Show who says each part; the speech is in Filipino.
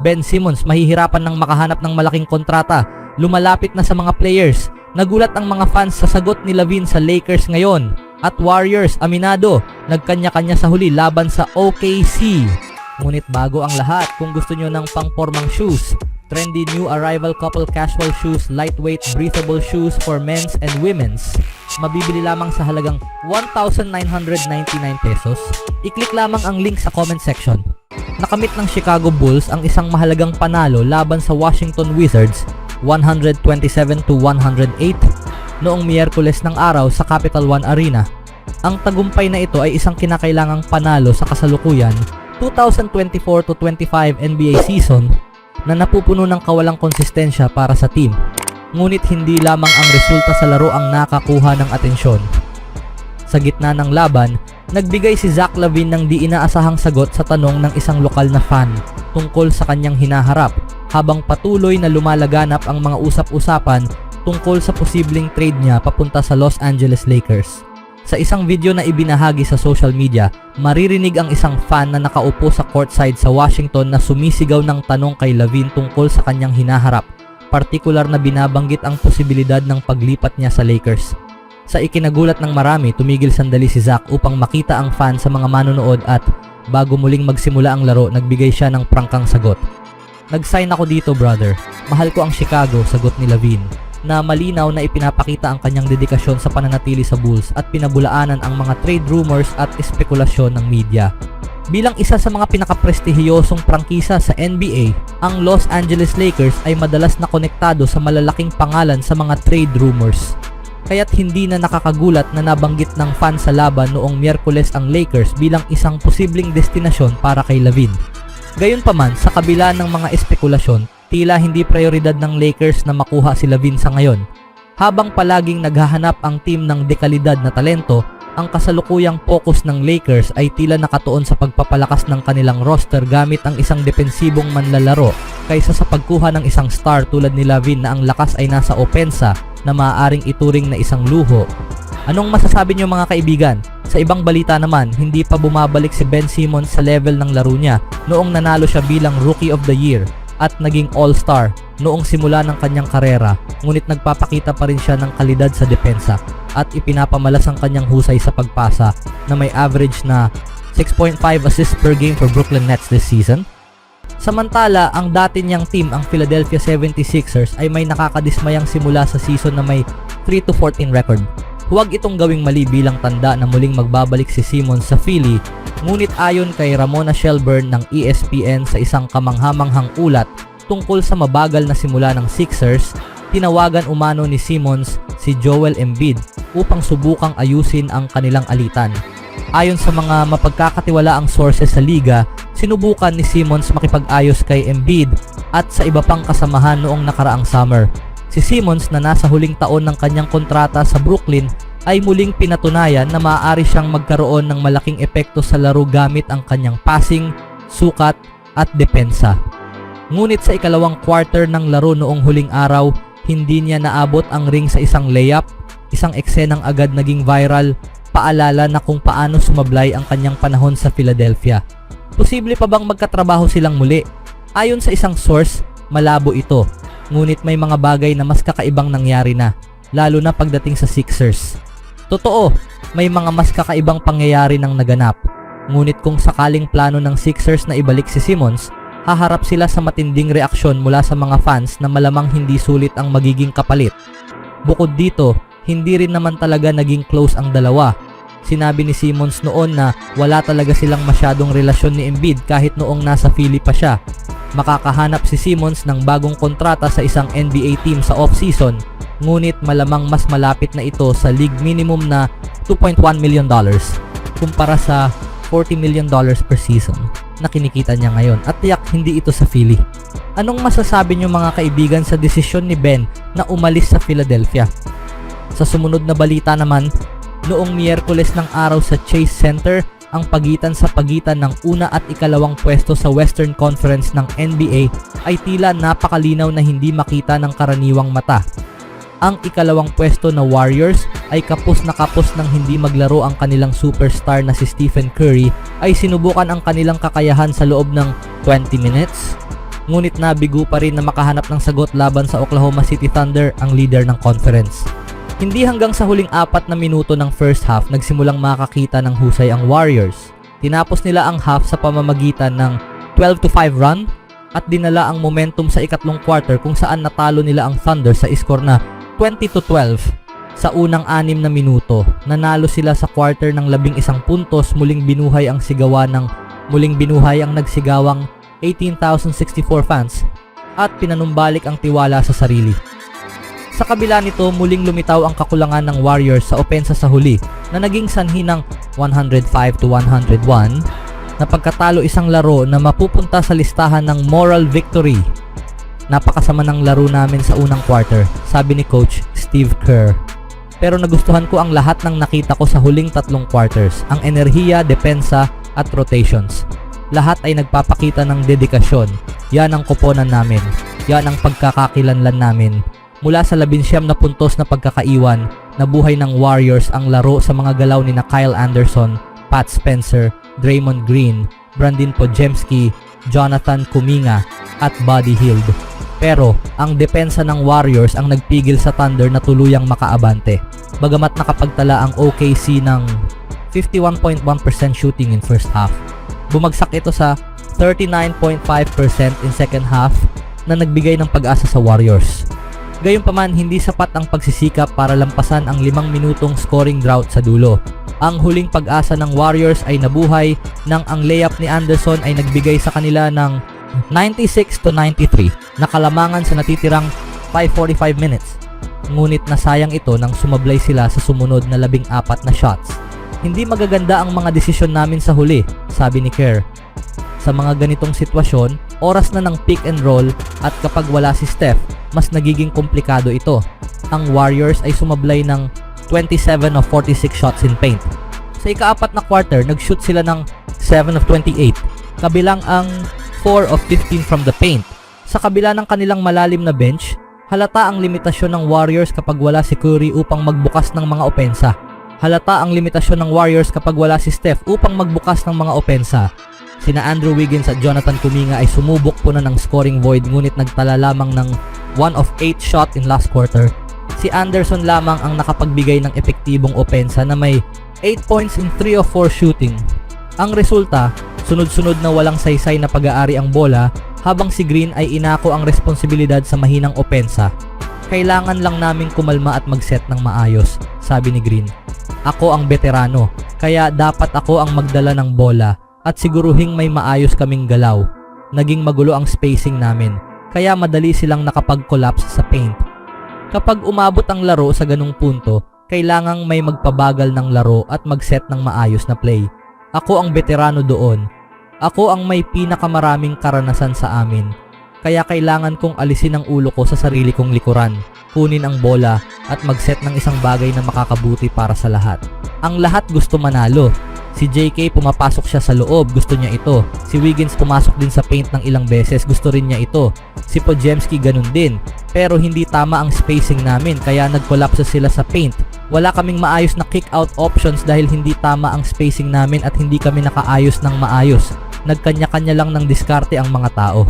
Speaker 1: Ben Simmons mahihirapan ng makahanap ng malaking kontrata. Lumalapit na sa mga players. Nagulat ang mga fans sa sagot ni LaVine sa Lakers ngayon. At Warriors, aminado, nagkanya-kanya sa huli laban sa OKC. Ngunit bago ang lahat, kung gusto nyo ng pang-formang shoes, trendy new arrival couple casual shoes, lightweight breathable shoes for men's and women's, mabibili lamang sa halagang 1,999 pesos. I-click lamang ang link sa comment section. Nakamit ng Chicago Bulls ang isang mahalagang panalo laban sa Washington Wizards 127-108 noong Miyerkules ng araw sa Capital One Arena. Ang tagumpay na ito ay isang kinakailangang panalo sa kasalukuyan 2024-25 NBA season na napupuno ng kawalang konsistensya para sa team. Ngunit hindi lamang ang resulta sa laro ang nakakuha ng atensyon. Sa gitna ng laban, nagbigay si Zach LaVine ng di inaasahang sagot sa tanong ng isang lokal na fan tungkol sa kanyang hinaharap, habang patuloy na lumalaganap ang mga usap-usapan tungkol sa posibleng trade niya papunta sa Los Angeles Lakers. Sa isang video na ibinahagi sa social media, maririnig ang isang fan na nakaupo sa courtside sa Washington na sumisigaw ng tanong kay LaVine tungkol sa kanyang hinaharap, partikular na binabanggit ang posibilidad ng paglipat niya sa Lakers. Sa ikinagulat ng marami, tumigil sandali si Zach upang makita ang fan sa mga manonood at bago muling magsimula ang laro, nagbigay siya ng prangkang sagot. "Nag-sign ako dito, brother. Mahal ko ang Chicago," sagot ni LaVine, na malinaw na ipinapakita ang kanyang dedikasyon sa pananatili sa Bulls at pinabulaanan ang mga trade rumors at espekulasyon ng media. Bilang isa sa mga pinakaprestihiyosong prangkisa sa NBA, ang Los Angeles Lakers ay madalas na konektado sa malalaking pangalan sa mga trade rumors. Kaya't hindi na nakakagulat na nabanggit ng fan sa laban noong Miyerkules ang Lakers bilang isang posibleng destinasyon para kay LaVine. Gayunpaman, sa kabila ng mga espekulasyon, tila hindi prioridad ng Lakers na makuha si LaVine sa ngayon. Habang palaging naghahanap ang team ng dekalidad na talento, ang kasalukuyang focus ng Lakers ay tila nakatuon sa pagpapalakas ng kanilang roster gamit ang isang depensibong manlalaro kaysa sa pagkuha ng isang star tulad ni LaVine na ang lakas ay nasa opensa na maaaring ituring na isang luho. Anong masasabi niyo mga kaibigan? Sa ibang balita naman, hindi pa bumabalik si Ben Simmons sa level ng laro niya noong nanalo siya bilang Rookie of the Year at naging All-Star noong simula ng kanyang karera, ngunit nagpapakita pa rin siya ng kalidad sa depensa at ipinapamalas ang kanyang husay sa pagpasa na may average na 6.5 assists per game for Brooklyn Nets this season. Samantala, ang dati niyang team, ang Philadelphia 76ers, ay may nakakadismayang simula sa season na may 3-14 record. Huwag itong gawing mali bilang tanda na muling magbabalik si Simmons sa Philly, ngunit ayon kay Ramona Shelburne ng ESPN sa isang kamanghamanghang ulat tungkol sa mabagal na simula ng Sixers, tinawagan umano ni Simmons si Joel Embiid upang subukang ayusin ang kanilang alitan. Ayon sa mga mapagkakatiwalaang sources sa liga, sinubukan ni Simmons makipag-ayos kay Embiid at sa iba pang kasamahan noong nakaraang summer. Si Simmons na nasa huling taon ng kanyang kontrata sa Brooklyn ay muling pinatunayan na maaari siyang magkaroon ng malaking epekto sa laro gamit ang kanyang passing, sukat at depensa. Ngunit sa ikalawang quarter ng laro noong huling araw, hindi niya naabot ang ring sa isang layup, isang eksenang agad naging viral, paalala na kung paano sumablay ang kanyang panahon sa Philadelphia. Posible pa bang magkatrabaho silang muli? Ayon sa isang source, malabo ito. Ngunit may mga bagay na mas kakaibang nangyari na, lalo na pagdating sa Sixers. Totoo, may mga mas kakaibang pangyayari nang naganap. Ngunit kung sakaling plano ng Sixers na ibalik si Simmons, haharap sila sa matinding reaksyon mula sa mga fans na malamang hindi sulit ang magiging kapalit. Bukod dito, hindi rin naman talaga naging close ang dalawa. Sinabi ni Simmons noon na wala talaga silang masyadong relasyon ni Embiid kahit noong nasa Philly pa siya. Makakahanap si Simmons ng bagong kontrata sa isang NBA team sa off-season, ngunit malamang mas malapit na ito sa league minimum na $2.1 million kumpara sa $40 million per season na kinikita niya ngayon, at tiyak hindi ito sa Philly. Anong masasabi niyo mga kaibigan sa desisyon ni Ben na umalis sa Philadelphia? Sa sumunod na balita naman, noong Miyerkules ng araw sa Chase Center, ang pagitan ng una at ikalawang pwesto sa Western Conference ng NBA ay tila napakalinaw na hindi makita ng karaniwang mata. Ang ikalawang pwesto na Warriors ay kapos na kapos nang hindi maglaro ang kanilang superstar na si Stephen Curry, ay sinubukan ang kanilang kakayahan sa loob ng 20 minutes. Ngunit nabigo pa rin na makahanap ng sagot laban sa Oklahoma City Thunder, ang leader ng conference. Hindi hanggang sa huling 4 na minuto ng first half nagsimulang makakita ng husay ang Warriors. Tinapos nila ang half sa pamamagitan ng 12-5 run at dinala ang momentum sa ikatlong quarter kung saan natalo nila ang Thunder sa score na 20-12 sa unang 6 na minuto. Nanalo sila sa quarter ng 11 puntos, muling binuhay ang nagsigawang 18,064 fans at pinanumbalik ang tiwala sa sarili. Sa kabila nito, muling lumitaw ang kakulangan ng Warriors sa opensa sa huli na naging sanhi ng 105-101 na pagkatalo, isang laro na mapupunta sa listahan ng moral victory. Napakasama ng laro namin sa unang quarter, sabi ni Coach Steve Kerr. Pero nagustuhan ko ang lahat ng nakita ko sa huling 3 quarters, ang enerhiya, depensa at rotations. Lahat ay nagpapakita ng dedikasyon. Yan ang koponan namin. Yan ang pagkakakilanlan namin. Mula sa 19 na puntos na pagkakaiwan, nabuhay ng Warriors ang laro sa mga galaw ni na Kyle Anderson, Pat Spencer, Draymond Green, Brandin Podziemski, Jonathan Kuminga at Buddy Hield. Pero ang depensa ng Warriors ang nagpigil sa Thunder na tuluyang makaabante. Bagamat nakapagtala ang OKC ng 51.1% shooting in first half, bumagsak ito sa 39.5% in second half na nagbigay ng pag-asa sa Warriors. Gayunpaman, hindi sapat ang pagsisikap para lampasan ang 5 minutong scoring drought sa dulo. Ang huling pag-asa ng Warriors ay nabuhay nang ang layup ni Anderson ay nagbigay sa kanila ng 96-93 na kalamangan sa natitirang 5:45 minutes. Ngunit nasayang ito nang sumablay sila sa sumunod na 14 na shots. Hindi magaganda ang mga desisyon namin sa huli, sabi ni Kerr. Sa mga ganitong sitwasyon, oras na ng pick and roll at kapag wala si Steph, mas nagiging komplikado ito. Ang Warriors ay sumablay ng 27 of 46 shots in paint. Sa ika-4 na quarter, nag-shoot sila ng 7 of 28, kabilang ang 4 of 15 from the paint. Sa kabila ng kanilang malalim na bench, halata ang limitasyon ng Warriors kapag wala si Curry upang magbukas ng mga opensa. Halata ang limitasyon ng Warriors kapag wala si Steph upang magbukas ng mga opensa. Sina Andrew Wiggins at Jonathan Kuminga ay sumubok po na ng scoring void, ngunit nagtala lamang ng 1 of 8 shot in last quarter. Si Anderson lamang ang nakapagbigay ng epektibong opensa na may 8 points in 3 of 4 shooting. Ang resulta, sunod-sunod na walang saysay na pag-aari ang bola, habang si Green ay inako ang responsibilidad sa mahinang opensa. Kailangan lang naming kumalma at mag-set ng maayos, sabi ni Green. Ako ang veterano, kaya dapat ako ang magdala ng bola at siguruhing may maayos kaming galaw. Naging magulo ang spacing namin, kaya madali silang nakapag-collapse sa paint. Kapag umabot ang laro sa ganung punto, kailangang may magpabagal ng laro at mag-set ng maayos na play. Ako ang veterano doon. Ako ang may pinakamaraming karanasan sa amin. Kaya kailangan kong alisin ang ulo ko sa sarili kong likuran, kunin ang bola at mag-set ng isang bagay na makakabuti para sa lahat. Ang lahat gusto manalo. Si JK pumapasok siya sa loob, gusto niya ito. Si Wiggins pumasok din sa paint ng ilang beses, gusto rin niya ito. Si Podziemski ganun din. Pero hindi tama ang spacing namin kaya nag-collapse sila sa paint. Wala kaming maayos na kick-out options dahil hindi tama ang spacing namin at hindi kami nakaayos ng maayos. Nagkanya-kanya lang ng diskarte ang mga tao.